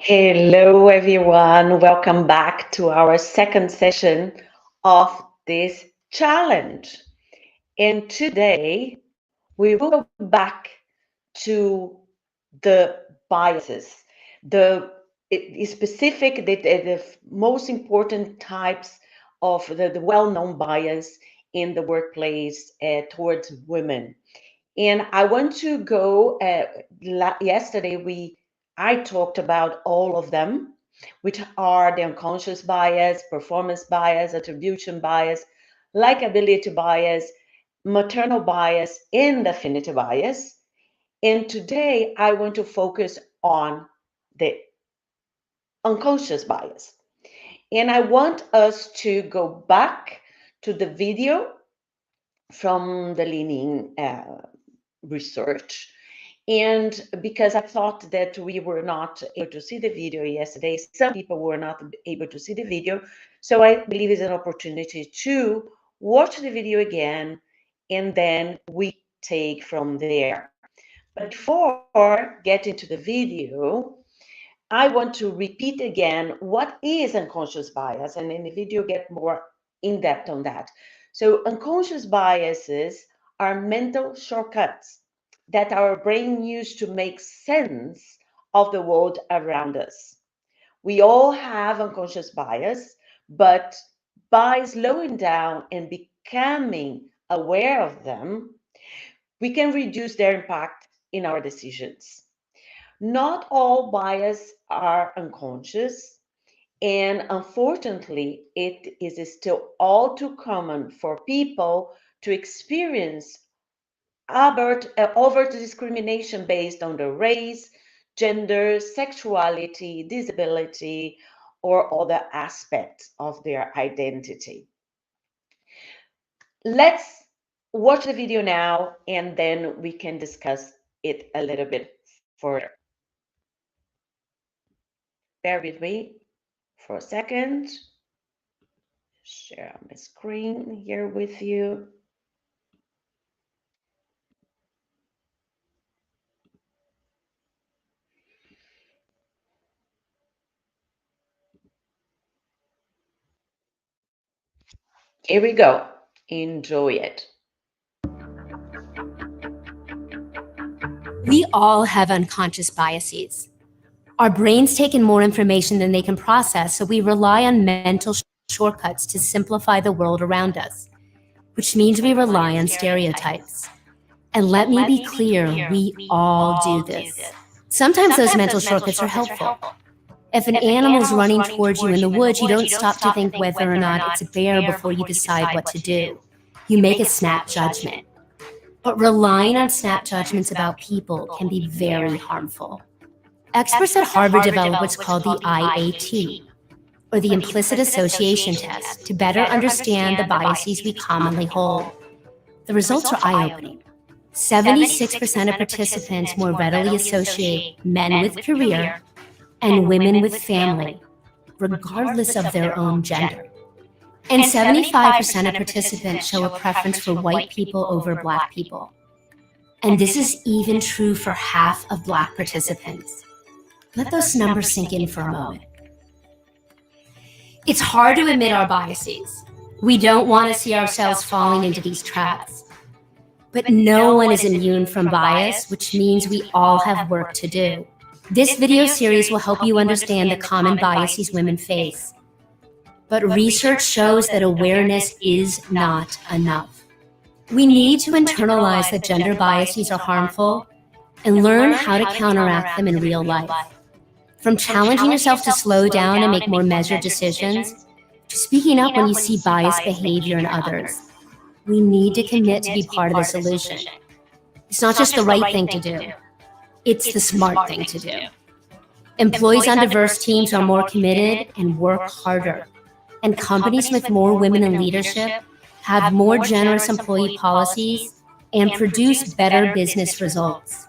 Hello, everyone. Welcome back to our second session of this challenge. And today we will go back to the biases, the specific, the most important types of the well-known bias in the workplace towards women. And I want to go. Yesterday, I talked about all of them, which are the unconscious bias, performance bias, attribution bias, likability bias, maternal bias, and affinity bias. And today, I want to focus on the unconscious bias. And I want us to go back to the video from the LeanIn research. And because I thought that we were not able to see the video yesterday, some people were not able to see the video. So I believe it's an opportunity to watch the video again, and then we take from there. But before getting to the video, I want to repeat again what is unconscious bias, and in the video get more in depth on that. So unconscious biases are mental shortcuts that our brain use to make sense of the world around us. We all have unconscious bias, but by slowing down and becoming aware of them, we can reduce their impact in our decisions. Not all bias are unconscious, and unfortunately, it is still all too common for people to experience overt discrimination based on their race, gender, sexuality, disability, or other aspects of their identity. Let's watch the video now, and then we can discuss it a little bit further. Bear with me for a second. Share my screen here with you. Here we go. Enjoy it. We all have unconscious biases. Our brains take in more information than they can process, so we rely on mental shortcuts to simplify the world around us, which means we rely on stereotypes. And let me be clear, we all do this. Sometimes those mental shortcuts are helpful. If an animal is running towards you in the woods, you don't stop to think whether or not it's a bear before you decide what to do. You make a snap judgment. But relying on snap judgments about people can be very harmful. Experts at Harvard developed what's called the IAT, or the Implicit Association Test, to better understand the biases we commonly hold. The results are eye-opening. 76% of participants more readily associate men with career and women with family, regardless of their own gender. And 75% of participants show a preference for white people over Black people. And this is even true for half of Black participants. Let those numbers sink in for a moment. It's hard to admit our biases. We don't want to see ourselves falling into these traps. But no one is immune from bias, which means we all have work to do. This video series will help you understand the common biases women face. But research shows that awareness is not enough. We need to internalize that gender biases are harmful and learn how to counteract them in real life. From challenging yourself to slow down and make more measured decisions, to speaking up when you see biased behavior in others, we need to commit to be part of the solution. It's not just the right thing to do, it's the smart thing to do. Employees on diverse teams are more committed and work harder. And companies with more women in leadership have more generous employee policies and produce better business results.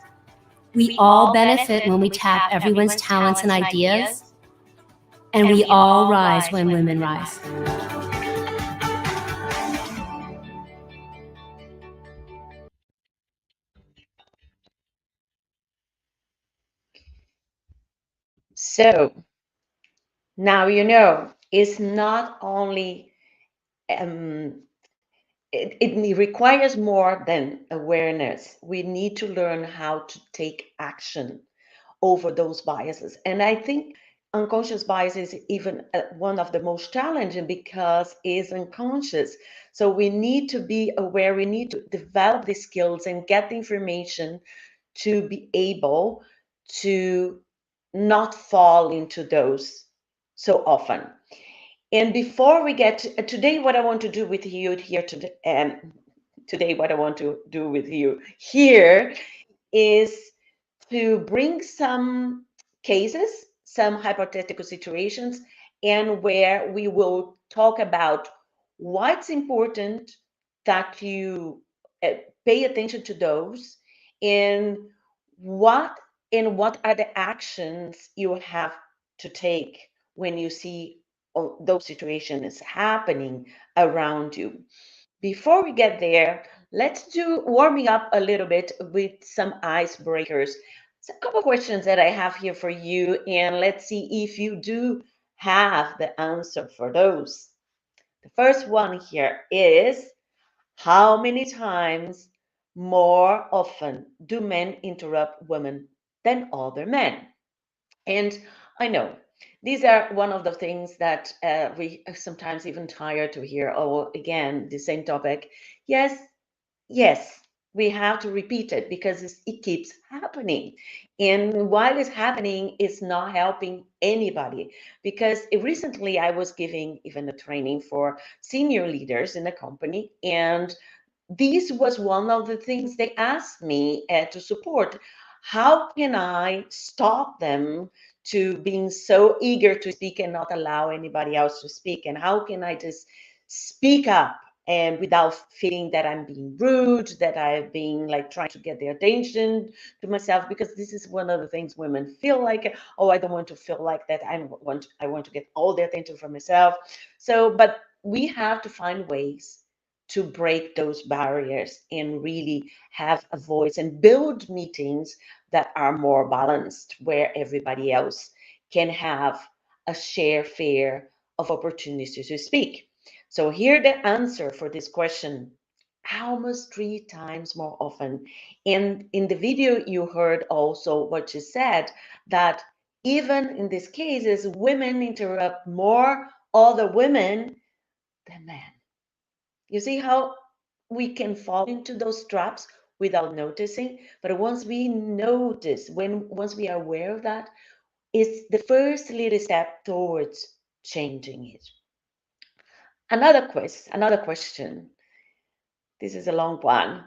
We all benefit when we tap everyone's talents and ideas, and we all rise when women rise. So now you know it's not only um, it requires more than awareness. We need to learn how to take action over those biases. And I think unconscious bias is even one of the most challenging because it's unconscious. So we need to be aware, we need to develop the skills and get the information to be able to not fall into those so often. And before we get to, today, what I want to do with you here today, today, what I want to do with you here is to bring some cases, some hypothetical situations, and where we will talk about what's important that you pay attention to those, and what what are the actions you have to take when you see those situations happening around you. Before we get there, let's do warming up a little bit with some icebreakers. So a couple of questions that I have here for you, and let's see if you do have the answer for those. The first one here is, how many times more often do men interrupt women than other men? And I know these are one of the things that we are sometimes even tired to hear. Oh, again, the same topic. Yes, yes, we have to repeat it because it keeps happening. And while it's happening, it's not helping anybody. Because recently I was giving even a training for senior leaders in the company, and this was one of the things they asked me to support. How can I stop them to being so eager to speak and not allow anybody else to speak? And how can I just speak up and without feeling that I'm being rude, that I'm being like trying to get the attention to myself? Because this is one of the things women feel like, oh, I don't want to feel like that. I want to get all the attention for myself. So, but we have to find ways to break those barriers and really have a voice and build meetings that are more balanced, where everybody else can have a fair of opportunities to speak. So here the answer for this question: almost 3 times more often. And in the video, you heard also what she said, that even in these cases, women interrupt more other women than men. You see how we can fall into those traps without noticing? But once we notice, once we are aware of that, it's the first little step towards changing it. Another question. This is a long one.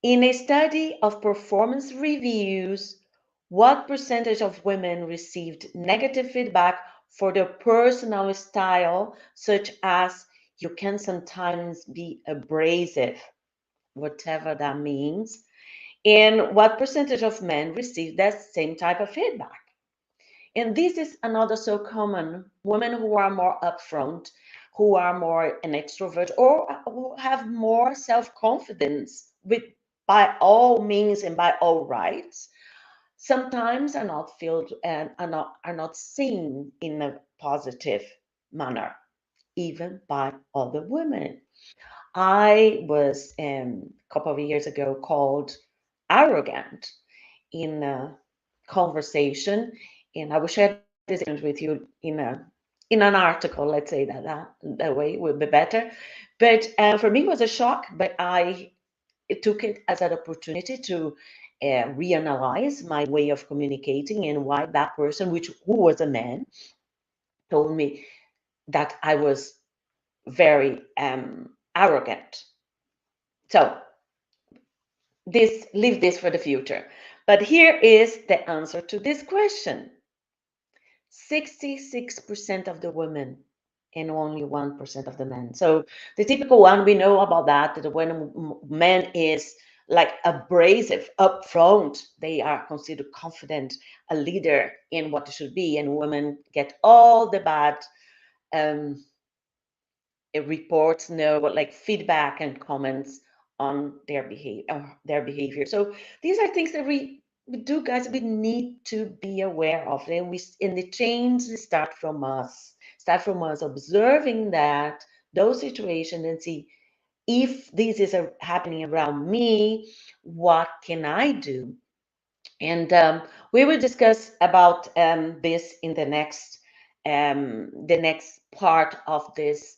In a study of performance reviews, what percentage of women received negative feedback for their personal style, such as you can sometimes be abrasive, whatever that means? And what percentage of men received that same type of feedback? And this is another so common. Women who are more upfront, who are more an extrovert, or who have more self-confidence, with by all means and by all rights, sometimes are not filled and are not seen in a positive manner, even by other women. I was a couple of years ago called arrogant in a conversation, and I will share this experience with you in an article. Let's say that way would be better. But for me, it was a shock. But I took it as an opportunity to reanalyze my way of communicating and why that person, who was a man, told me that I was very arrogant. So leave this for the future. But here is the answer to this question. 66% of the women and only 1% of the men. So the typical one, we know about that when a man is like abrasive, upfront, they are considered confident, a leader in what it should be, and women get all the bad um, reports, no, like feedback and comments on their behavior. So these are things that we we do, guys, we need to be aware of it. And the change start from us observing that those situations and see if this is happening around me, what can I do? And we will discuss about this in the next part of this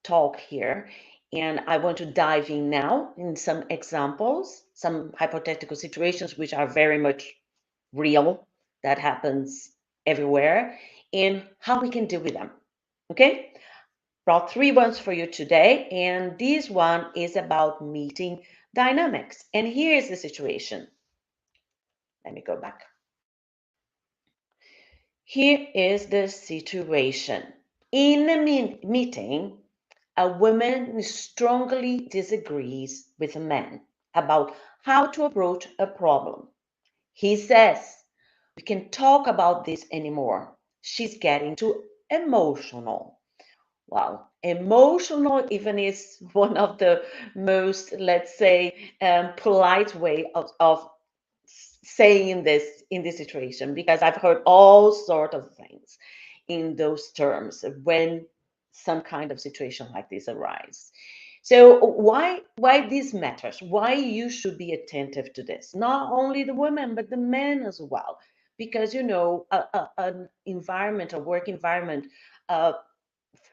talk here. And I want to dive in now in some examples, some hypothetical situations which are very much real, that happens everywhere, and how we can deal with them. Okay? Brought three ones for you today, and this one is about meeting dynamics. And here's the situation. Let me go back. Here is the situation. In a meeting, a woman strongly disagrees with a man about how to approach a problem. He says, we can't talk about this anymore. She's getting too emotional. Wow, emotional even is one of the most, let's say, polite way of saying this in this situation, because I've heard all sort of things in those terms when some kind of situation like this arise. So why this matters? Why you should be attentive to this? Not only the women, but the men as well, because an environment, a work environment, a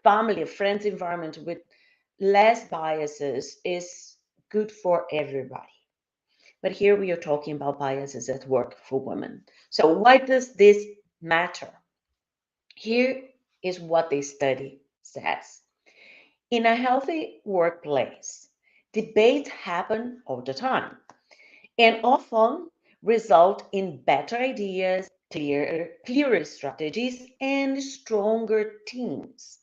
family, a friends environment with less biases is good for everybody. But here we are talking about biases at work for women. So why does this matter? Here is what the study says. In a healthy workplace, debates happen all the time and often result in better ideas, clearer strategies, and stronger teams.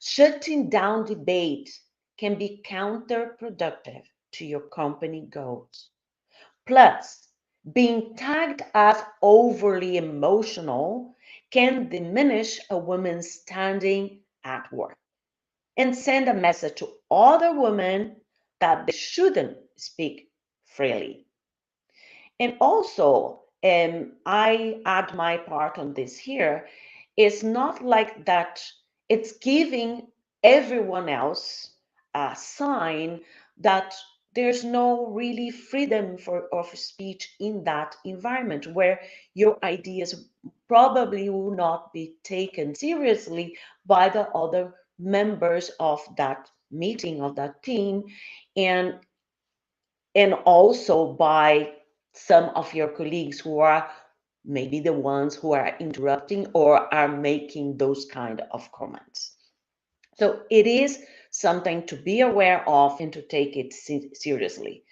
Shutting down debate can be counterproductive to your company goals. Plus, being tagged as overly emotional can diminish a woman's standing at work and send a message to other women that they shouldn't speak freely. And also, I add my part on this here. It's not like that, it's giving everyone else a sign that there's no really freedom of speech in that environment where your ideas probably will not be taken seriously by the other members of that meeting, of that team, and also by some of your colleagues who are maybe the ones who are interrupting or are making those kind of comments. So it is something to be aware of and to take it seriously.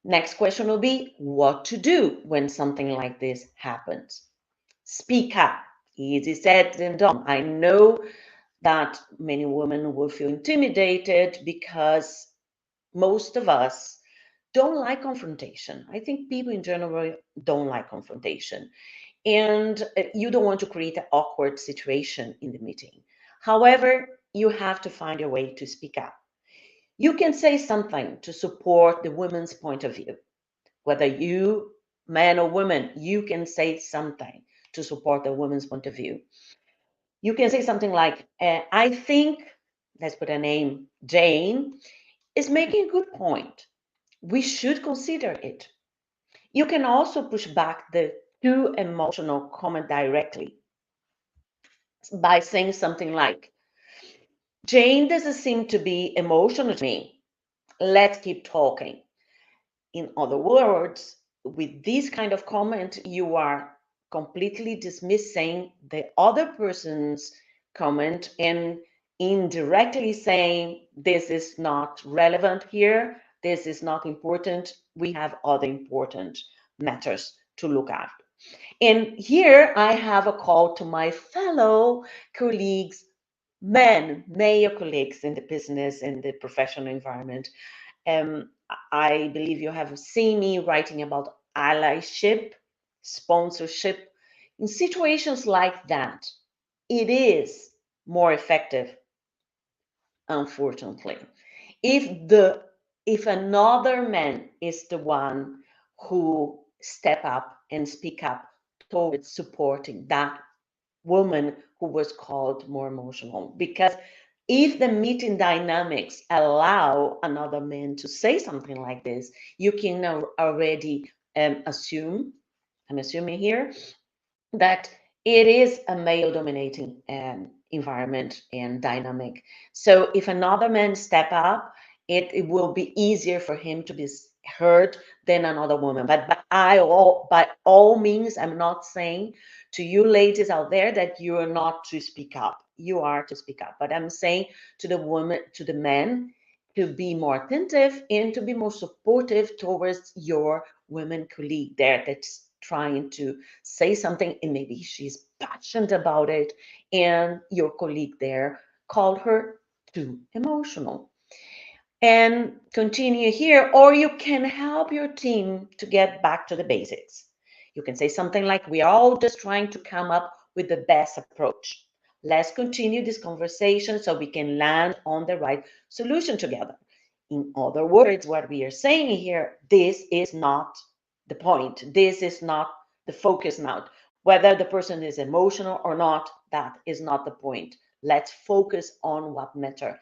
Next question will be what to do when something like this happens. Speak up. Easy said than done. I know that many women will feel intimidated because most of us don't like confrontation. I think people in general don't like confrontation. And you don't want to create an awkward situation in the meeting. However, you have to find a way to speak up. You can say something to support the woman's point of view. Whether you, man or woman, you can say something to support the woman's point of view. You can say something like, I think, let's put a name, Jane, is making a good point. We should consider it. You can also push back the too emotional comment directly by saying something like, Jane doesn't seem to be emotional to me. Let's keep talking. In other words, with this kind of comment, you are completely dismissing the other person's comment and indirectly saying, this is not relevant here, this is not important, we have other important matters to look at. And here I have a call to my fellow colleagues, male colleagues in the business and the professional environment. I believe you have seen me writing about allyship, sponsorship. In situations like that, it is more effective, unfortunately, if the if another man is the one who step up and speak up towards supporting that woman who was called more emotional. Because if the meeting dynamics allow another man to say something like this, you can already assume, I'm assuming here, that it is a male dominating environment and dynamic. So if another man step up, it will be easier for him to be heard than another woman. But by all means, I'm not saying to you ladies out there that you are not to speak up. You are to speak up. But I'm saying to the woman, to the men, to be more attentive and to be more supportive towards your women colleague there that's trying to say something, and maybe she's passionate about it, and your colleague there called her too emotional. And continue here, or you can help your team to get back to the basics. You can say something like, we are all just trying to come up with the best approach. Let's continue this conversation so we can land on the right solution together. In other words, what we are saying here, this is not the point. This is not the focus now. Whether the person is emotional or not, that is not the point. Let's focus on what matters.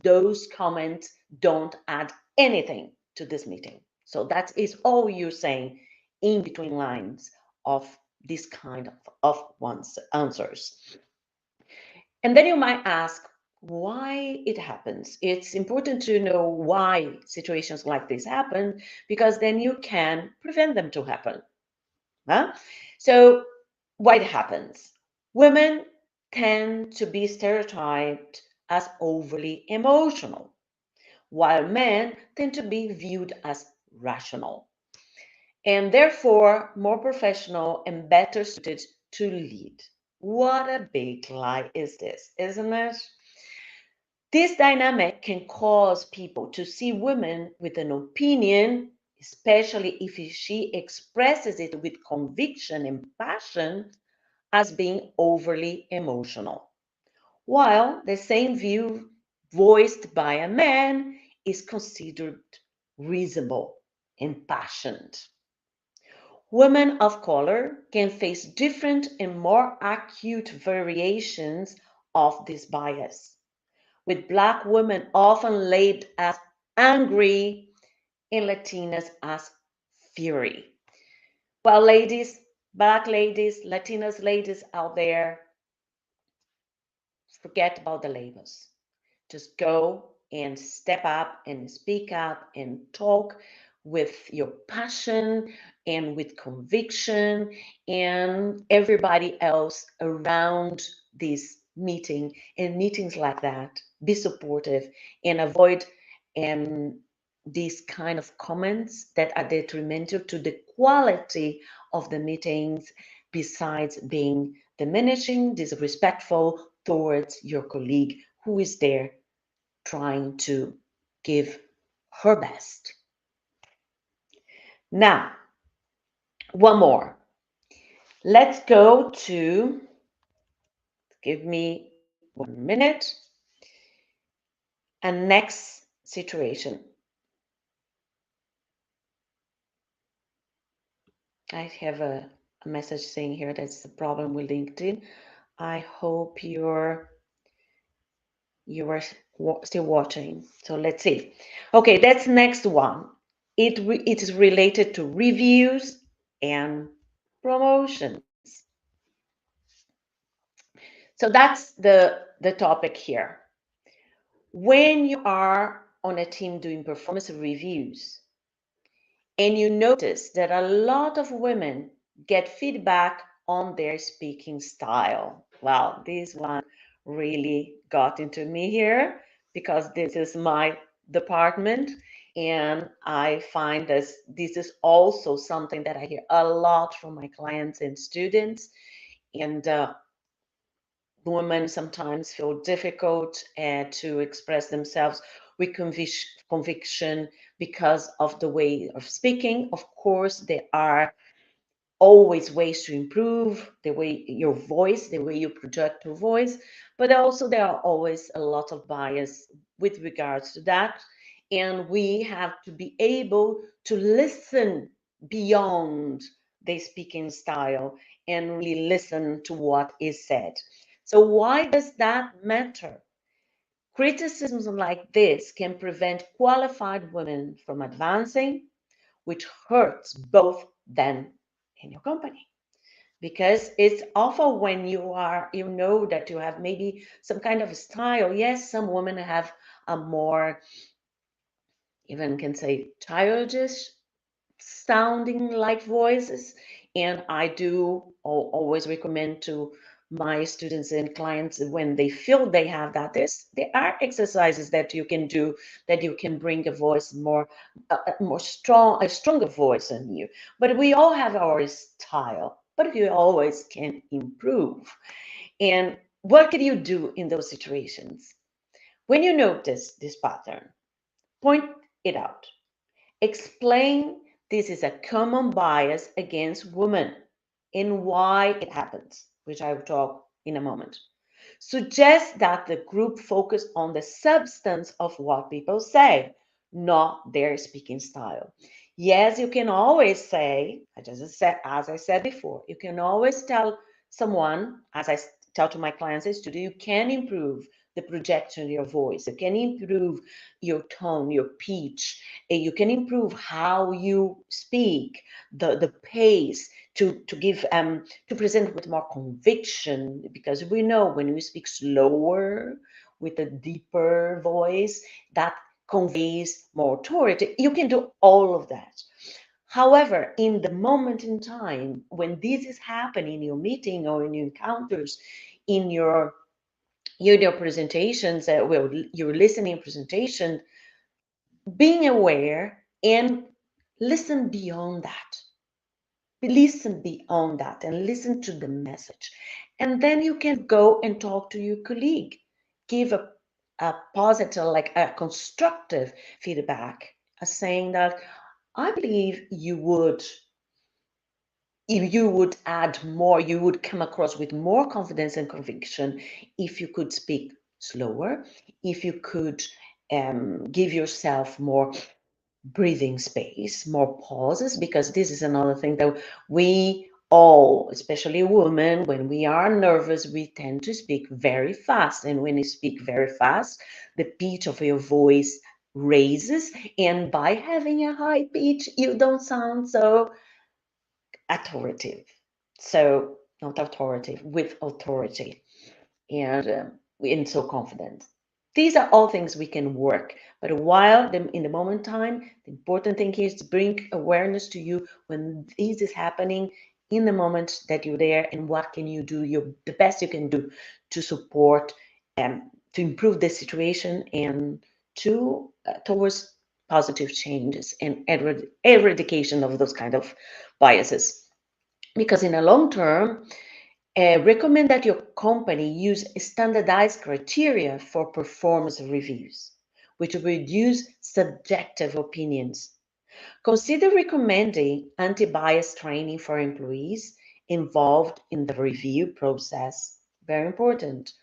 Those comments don't add anything to this meeting. So that is all you're saying in between lines of this kind of one's answers. And then you might ask why it happens. It's important to know why situations like this happen, because then you can prevent them to happen. Huh? So why it happens? Women tend to be stereotyped as overly emotional, while men tend to be viewed as rational, and therefore more professional and better suited to lead. What a big lie is this, isn't it? This dynamic can cause people to see women with an opinion, especially if she expresses it with conviction and passion, as being overly emotional, while the same view voiced by a man is considered reasonable and passionate. Women of color can face different and more acute variations of this bias, with Black women often labeled as angry and Latinas as fury. Well, ladies, Black ladies, Latinas ladies out there, forget about the labels. Just go and step up and speak up and talk with your passion and with conviction, and everybody else around this meeting and meetings like that. Be supportive and avoid um, these kind of comments that are detrimental to the quality of the meetings, besides being diminishing, disrespectful towards your colleague who is there trying to give her best. Now, one more. Let's go to, give me 1 minute, a next situation. I have a message saying here that's a problem with LinkedIn. I hope you are still watching. So let's see. Okay, that's next one. It is related to reviews and promotions. So that's the topic here. When you are on a team doing performance reviews and you notice that a lot of women get feedback on their speaking style. Well, this one really got into me here because this is my department, and I find this is also something that I hear a lot from my clients and students. And women sometimes feel difficult to express themselves with conviction because of the way of speaking. Of course, there are always ways to improve the way your voice, the way you project your voice, but also there are always a lot of bias with regards to that. And we have to be able to listen beyond the speaking style and really listen to what is said. So why does that matter? Criticisms like this can prevent qualified women from advancing, which hurts both them and your company. Because it's awful when you know that you have maybe some kind of style. Yes, some women have a more, even can say, childish sounding like voices. And I do always recommend to my students and clients, when they feel they have that, there are exercises that you can do, that you can bring a voice more strong, a stronger voice in you. But we all have our style, but you always can improve. And what can you do in those situations? When you notice this pattern, point it out. Explain this is a common bias against women and why it happens, which I will talk in a moment. Suggest that the group focus on the substance of what people say, not their speaking style. Yes, you can always say, as I said before, you can always tell someone, as I tell to my clients, you can improve the projection of your voice. You can improve your tone, your pitch. You can improve how you speak, the pace, to give to present with more conviction, because we know when we speak slower with a deeper voice, that conveys more authority. You can do all of that. However, in the moment in time when this is happening in your meeting or in your encounters, in your presentations, your listening presentation, being aware and listen beyond that. Listen beyond that and listen to the message. And then you can go and talk to your colleague. Give a positive, like a constructive feedback, saying that I believe you would add more, you would come across with more confidence and conviction if you could speak slower, if you could give yourself more breathing space, more pauses, because this is another thing that we all, especially women, when we are nervous, we tend to speak very fast. And when you speak very fast, the pitch of your voice raises. And by having a high pitch, you don't sound so authoritative. So, not authoritative, with authority. And so confident. These are all things we can work. But while in the moment time, the important thing is to bring awareness to you when this is happening in the moment that you're there, and what can you do, the best you can do to support and to improve the situation and to towards positive changes and eradication of those kind of biases. Because in the long term, recommend that your company use standardized criteria for performance reviews, which will reduce subjective opinions. Consider recommending anti-bias training for employees involved in the review process. Very important.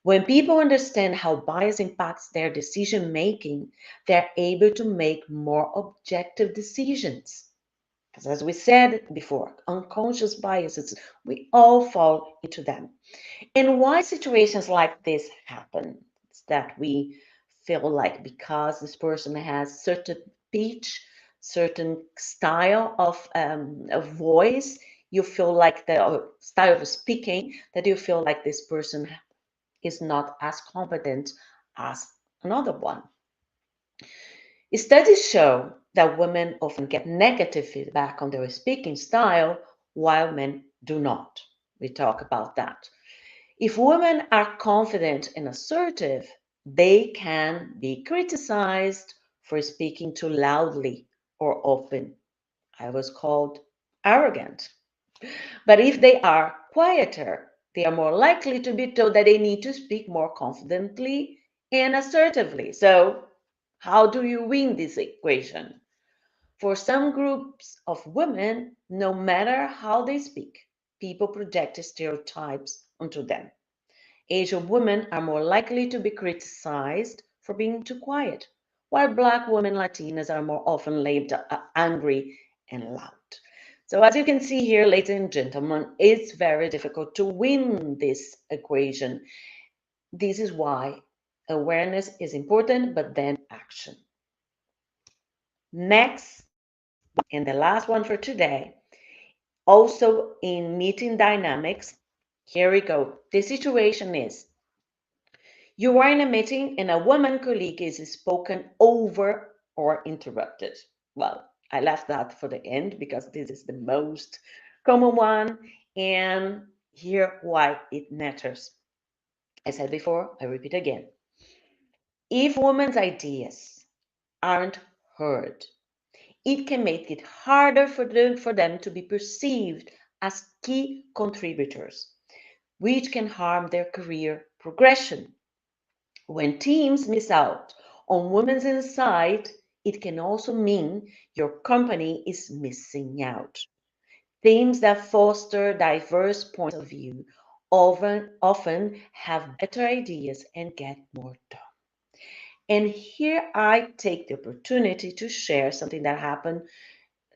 When people understand how bias impacts their decision making, they're able to make more objective decisions. Because as we said before, unconscious biases, we all fall into them. And why situations like this happen? It's that we feel like because this person has certain pitch, certain style of voice, you feel like the style of speaking, that you feel like this person is not as competent as another one. Studies show that women often get negative feedback on their speaking style while men do not. We talk about that. If women are confident and assertive, they can be criticized for speaking too loudly or often. I was called arrogant. But if they are quieter, they are more likely to be told that they need to speak more confidently and assertively. So, how do you win this equation? For some groups of women, no matter how they speak, people project stereotypes onto them. Asian women are more likely to be criticized for being too quiet, while Black women Latinas are more often labeled angry and loud. So as you can see here, ladies and gentlemen, it's very difficult to win this equation. This is why awareness is important, but then action. Next, and the last one for today, also in meeting dynamics, here we go. The situation is you are in a meeting and a woman colleague is spoken over or interrupted. Well, I left that for the end because this is the most common one, and here why it matters. I said before, I repeat again. If women's ideas aren't heard, it can make it harder for them to be perceived as key contributors, which can harm their career progression. When teams miss out on women's insight, it can also mean your company is missing out. Teams that foster diverse points of view often have better ideas and get more done. And here I take the opportunity to share something that happened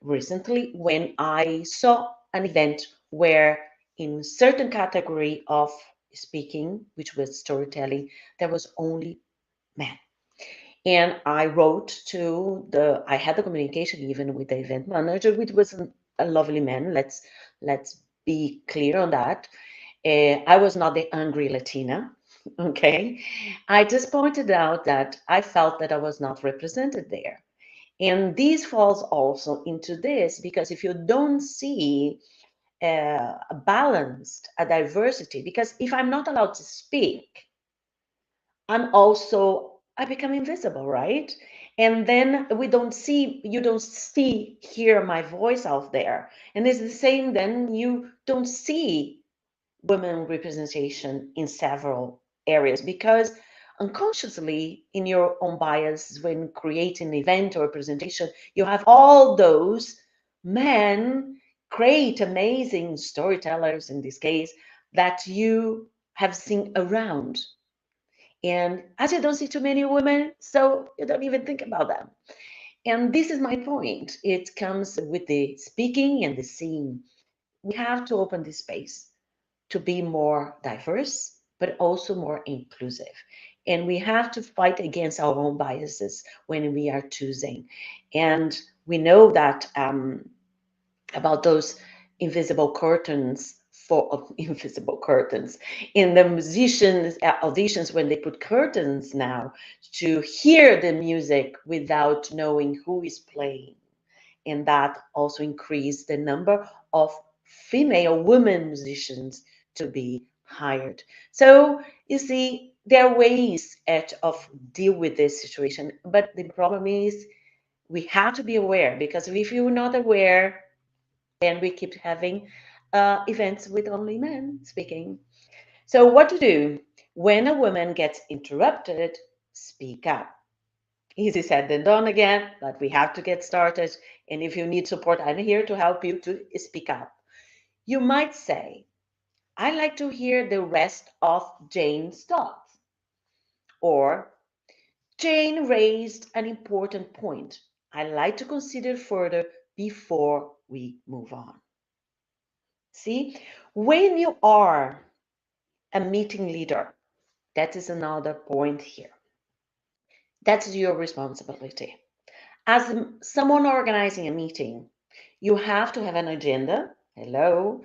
recently when I saw an event where in certain category of speaking, which was storytelling, there was only men. And I wrote I had the communication even with the event manager, which was a lovely man. Let's be clear on that. I was not the angry Latina, okay? I just pointed out that I felt that I was not represented there. And this falls also into this because if you don't see a balanced, a diversity, because if I'm not allowed to speak, I become invisible, right? And then you don't see, hear my voice out there. And it's the same, then you don't see women representation in several areas because unconsciously in your own bias when creating an event or a presentation, you have all those men, great, amazing storytellers in this case, that you have seen around. And as you don't see too many women, so you don't even think about them. And this is my point. It comes with the speaking and the seeing. We have to open this space to be more diverse, but also more inclusive. And we have to fight against our own biases when we are choosing. And we know that about those invisible curtains for invisible curtains in the musicians auditions when they put curtains now to hear the music without knowing who is playing, and that also increased the number of female women musicians to be hired. So you see, there are ways of deal with this situation, but the problem is we have to be aware because if you're not aware, then we keep having events with only men speaking. So what to do when a woman gets interrupted? Speak up. Easy said than done again, but we have to get started. And if you need support, I'm here to help you to speak up. You might say, I like to hear the rest of Jane's thoughts. Or, Jane raised an important point. I like to consider further before we move on. See, when you are a meeting leader, that is another point here. That's your responsibility. As someone organizing a meeting, you have to have an agenda. Hello.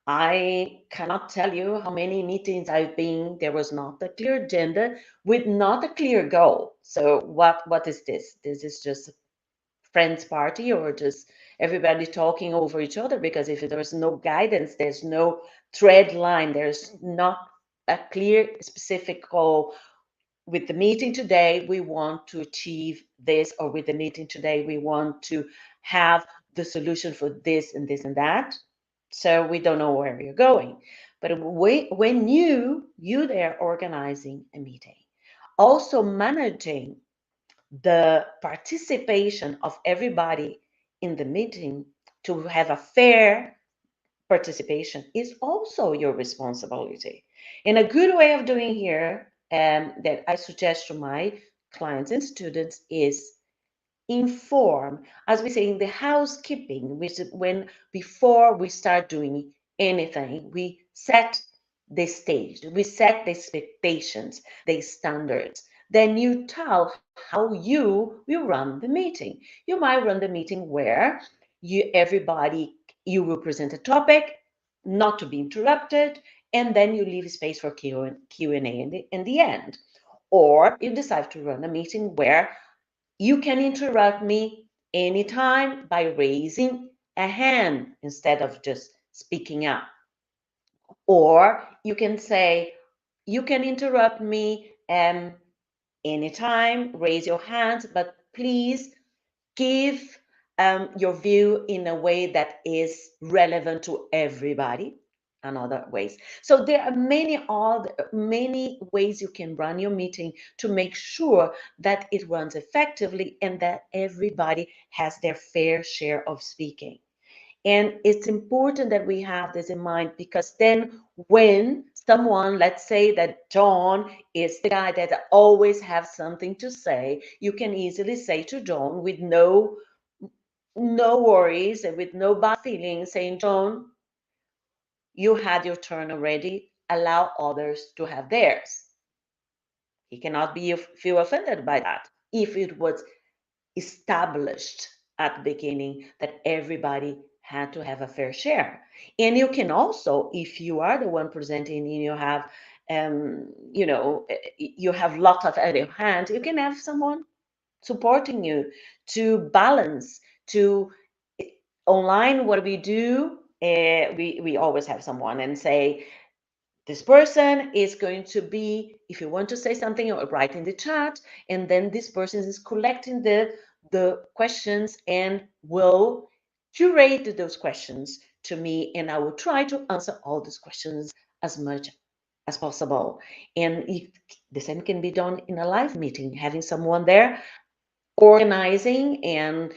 I cannot tell you how many meetings I've been. There was not a clear agenda with not a clear goal. So what is this? This is just a friends party or just everybody talking over each other, because if there's no guidance, there's no thread line, there's not a clear specific goal. With the meeting today, we want to achieve this, or with the meeting today, we want to have the solution for this and this and that. So we don't know where you're going. But when you there organizing a meeting, also managing the participation of everybody in the meeting to have a fair participation is also your responsibility. And a good way of doing here that I suggest to my clients and students is inform, as we say in the housekeeping, which is when before we start doing anything, we set the stage, we set the expectations, the standards. Then you tell how you will run the meeting. You might run the meeting where you will present a topic, not to be interrupted, and then you leave space for Q&A in the end. Or you decide to run a meeting where you can interrupt me anytime by raising a hand instead of just speaking up. Or you can say, you can interrupt me anytime, raise your hands, but please give your view in a way that is relevant to everybody and other ways. So there are many ways you can run your meeting to make sure that it runs effectively and that everybody has their fair share of speaking. And it's important that we have this in mind, because then when someone, let's say that John is the guy that always has something to say, you can easily say to John with no worries and with no bad feelings, saying, John, you had your turn already, allow others to have theirs. He cannot feel offended by that if it was established at the beginning that everybody had to have a fair share. And you can also, if you are the one presenting and you have you have lots of other hands, you can have someone supporting you to balance. To online, what we do, we always have someone and say, this person is going to be, if you want to say something, or write in the chat, and then this person is collecting the questions and will curate those questions to me, and I will try to answer all those questions as much as possible. And the same can be done in a live meeting, having someone there organizing and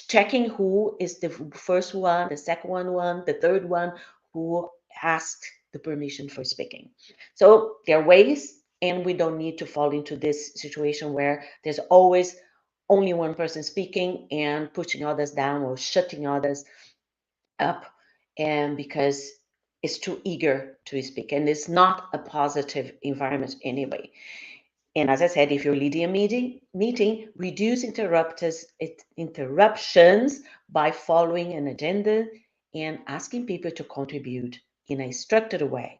checking who is the first one, the second one, the third one, who asked the permission for speaking. So there are ways, and we don't need to fall into this situation where there's always only one person speaking and pushing others down or shutting others up, and because it's too eager to speak, and it's not a positive environment anyway. And as I said, if you're leading a meeting, reduce interruptions by following an agenda and asking people to contribute in a structured way.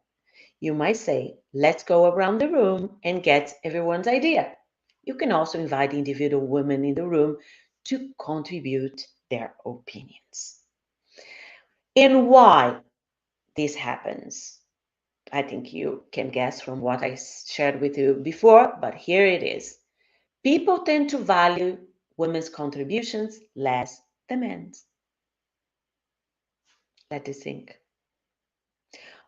You might say, let's go around the room and get everyone's idea. You can also invite individual women in the room to contribute their opinions. And why this happens, I think you can guess from what I shared with you before, but here it is. People tend to value women's contributions less than men's. Let us think.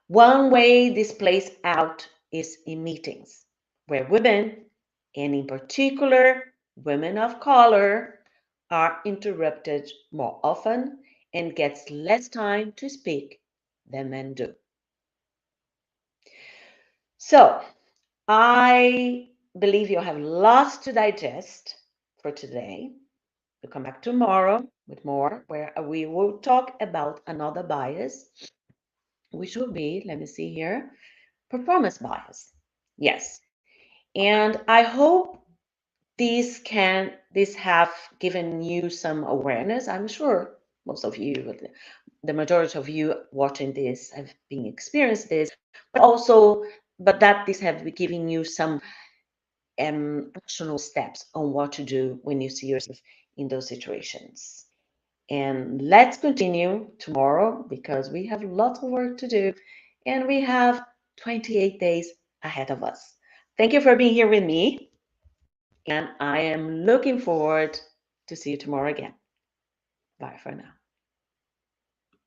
One way this plays out is in meetings, where women, and in particular women of color, are interrupted more often and gets less time to speak than men do. So I believe you have lots to digest for today. We'll come back tomorrow with more, where we will talk about another bias, which will be, let me see here, performance bias. Yes. And I hope this have given you some awareness. I'm sure most of you, the majority of you watching this have been experienced this, but that this have been giving you some actionable steps on what to do when you see yourself in those situations. And let's continue tomorrow, because we have lots of work to do and we have 28 days ahead of us. Thank you for being here with me, and I am looking forward to see you tomorrow again. Bye for now.